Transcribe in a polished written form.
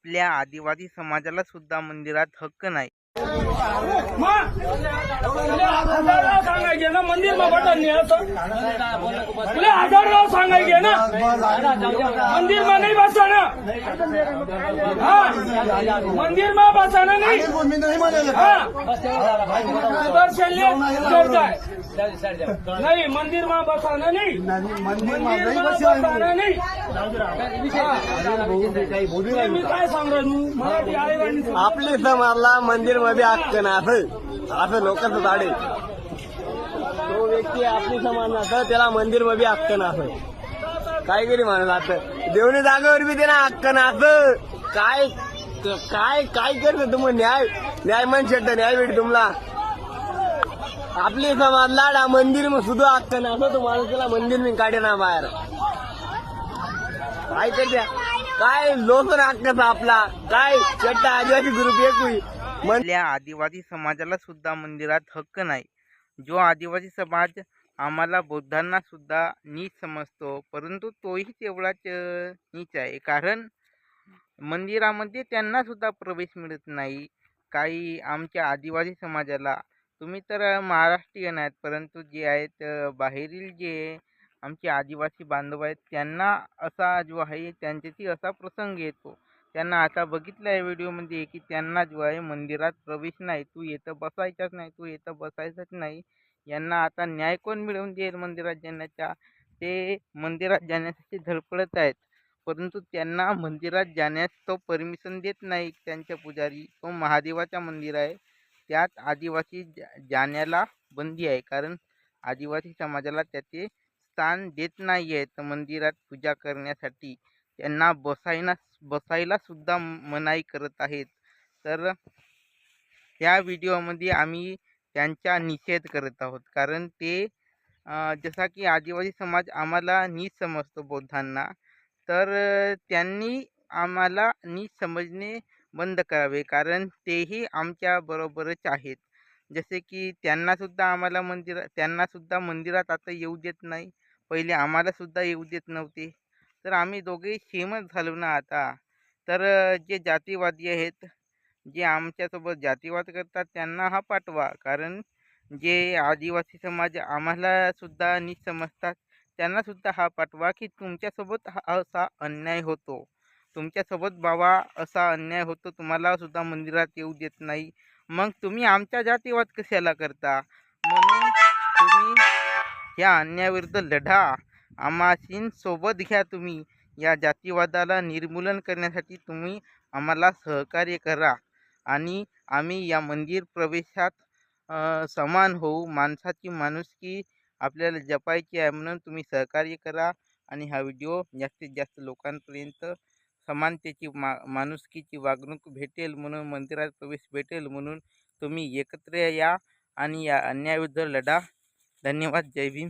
आपल्या आदिवासी समाजाला सुद्धा मंदिरात हक्क नाही। सांगायचे ना मंदिर में बटन नहीं आता, बोले 1000 राव सांगायचे ना मंदिर में नहीं बसाना। हाँ मंदिर में बसाना नहीं। हाँ दर्शन करता है नहीं, मंदिर में बसाना नहीं, मंदिर में बसाना नहीं। मी काय सांगतो मराठी आहे आपले समाजला मंदिर मध्ये हक्क नाही असं लोकांचं झाडे। तो व्यक्ती आपली समाज नसतं त्याला मंदिर मध्ये हक्क नसतं। काय करी म्हणत आता देवणी जागेवर बी त्यांना हक्क नसतं। काय काय काय करत तुम्ही न्याय म्हणशे न्याय भेट तुम्हाला। आपली समाजला मंदिर में सुद्धा हक्क नसतं तुम्हाला त्याला मंदिर में काढे ना बाहेर। काय करत्या काय लोक हक्काचा आपला काय चट्टा आदिवासी ग्रुप एक आपल्या आदिवासी समाजाला सुद्धा मंदिरात हक्क नाही। जो आदिवासी समाज आम्हाला बौद्धांना सुद्धा नीच समजतो, परंतु तोही तेवढाच नीच आहे, कारण मंदिरामध्ये त्यांना सुद्धा प्रवेश मिळत नाही। काही आमच्या आदिवासी समाजाला, तुम्ही तर महाराष्ट्रीयन आहेत, परंतु जे आहेत बाहेरील जे आमचे आदिवासी बांधव आहेत त्यांना असा जो आहे त्यांच्याशी असा प्रसंग येतो। त्यांना आता बघितलं आहे व्हिडिओमध्ये की त्यांना जो आहे मंदिरात प्रवेश नाही, तू येतं बसायचाच नाही, तू येतं बसायचंच नाही। यांना आता न्याय कोण मिळवून देईल मंदिरात जाण्याचा? ते मंदिरात जाण्यासाठी धडपडत आहेत, परंतु त्यांना मंदिरात जाण्यास तो परमिशन देत नाही। त्यांच्या पुजारी, तो महादेवाचा मंदिर आहे, त्यात आदिवासी जाण्याला बंदी आहे, कारण आदिवासी समाजाला त्याचे स्थान देत नाही आहेत मंदिरात पूजा करण्यासाठी। त्यांना बसायला सुद्धा मनाई करत आहेत। तर या व्हिडिओमध्ये आम्ही त्यांचा निषेध करत आहोत, कारण ते जसा की आदिवासी समाज आम्हाला नीच समजतो बौद्धांना, तर त्यांनी आम्हाला नीच समजणे बंद करावे, कारण तेही आमच्या बरोबरच आहेत। जसे की त्यांना सुद्धा मंदिरात आता येऊ देत नाही, पहिले आम्हाला सुद्धा येऊ देत नव्हते, तर आम्ही दोघेही सेमच झालो ना आता। तर जे जातीवादी आहेत, जे आमच्यासोबत जातीवाद करतात त्यांना हा पाठवा, कारण जे आदिवासी समाज आम्हाला सुद्धा नीच समजतात त्यांना सुद्धा हा पाठवा की तुमच्यासोबत असा अन्याय होतो, तुमच्यासोबत बाबा असा अन्याय होतो, तुम्हाला सुद्धा मंदिरात येऊ देत नाही, मग तुम्ही आमचा जातीवाद कशाला करता? म्हणून तुम्ही या अन्यायाविरुद्ध लढा, आम्हाशी सोबत घ्या। तुम्ही या जातीवादाला निर्मूलन करण्यासाठी तुम्ही आम्हाला सहकार्य करा, आणि आम्ही या मंदिर प्रवेशात समान होऊ। माणसाची माणुसकी आपल्याला जपायची आहे, म्हणून तुम्ही सहकार्य करा, आणि हा व्हिडिओ जास्तीत जास्त लोकांपर्यंत समानतेची माणुसकीची वागणूक भेटेल म्हणून, मंदिरात प्रवेश भेटेल म्हणून तुम्ही एकत्र या आणि या अन्यायाविरुद्ध लढा। धन्यवाद। जय भीम।